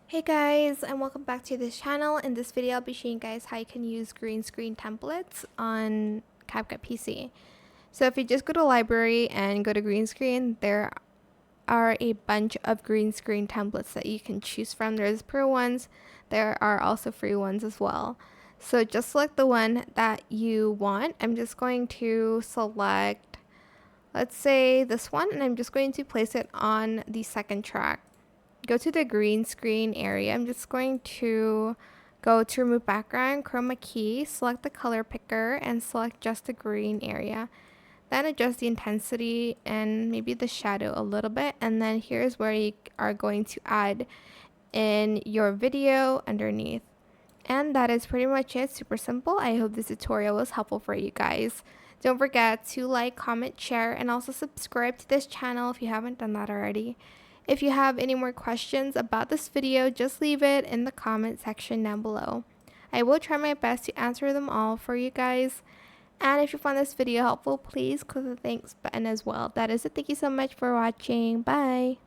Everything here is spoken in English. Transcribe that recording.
Hey guys, and welcome back to this channel. In this video, I'll be showing you guys how you can use green screen templates on CapCut PC. So if you just go to library and go to green screen, there are a bunch of green screen templates that you can choose from. There's pro ones, there are also free ones as well. So just select the one that you want. I'm just going to select, let's say this one, and I'm just going to place it on the second track. Go to the green screen area. I'm just going to go to remove background, chroma key, select the color picker, and select just the green area. Then adjust the intensity and maybe the shadow a little bit. And then here's where you are going to add in your video underneath. And that is pretty much it. Super simple. I hope this tutorial was helpful for you guys. Don't forget to like, comment, share, and also subscribe to this channel if you haven't done that already. If you have any more questions about this video, just leave it in the comment section down below. I will try my best to answer them all for you guys. And if you found this video helpful, please click the thanks button as well. That is it. Thank you so much for watching. Bye.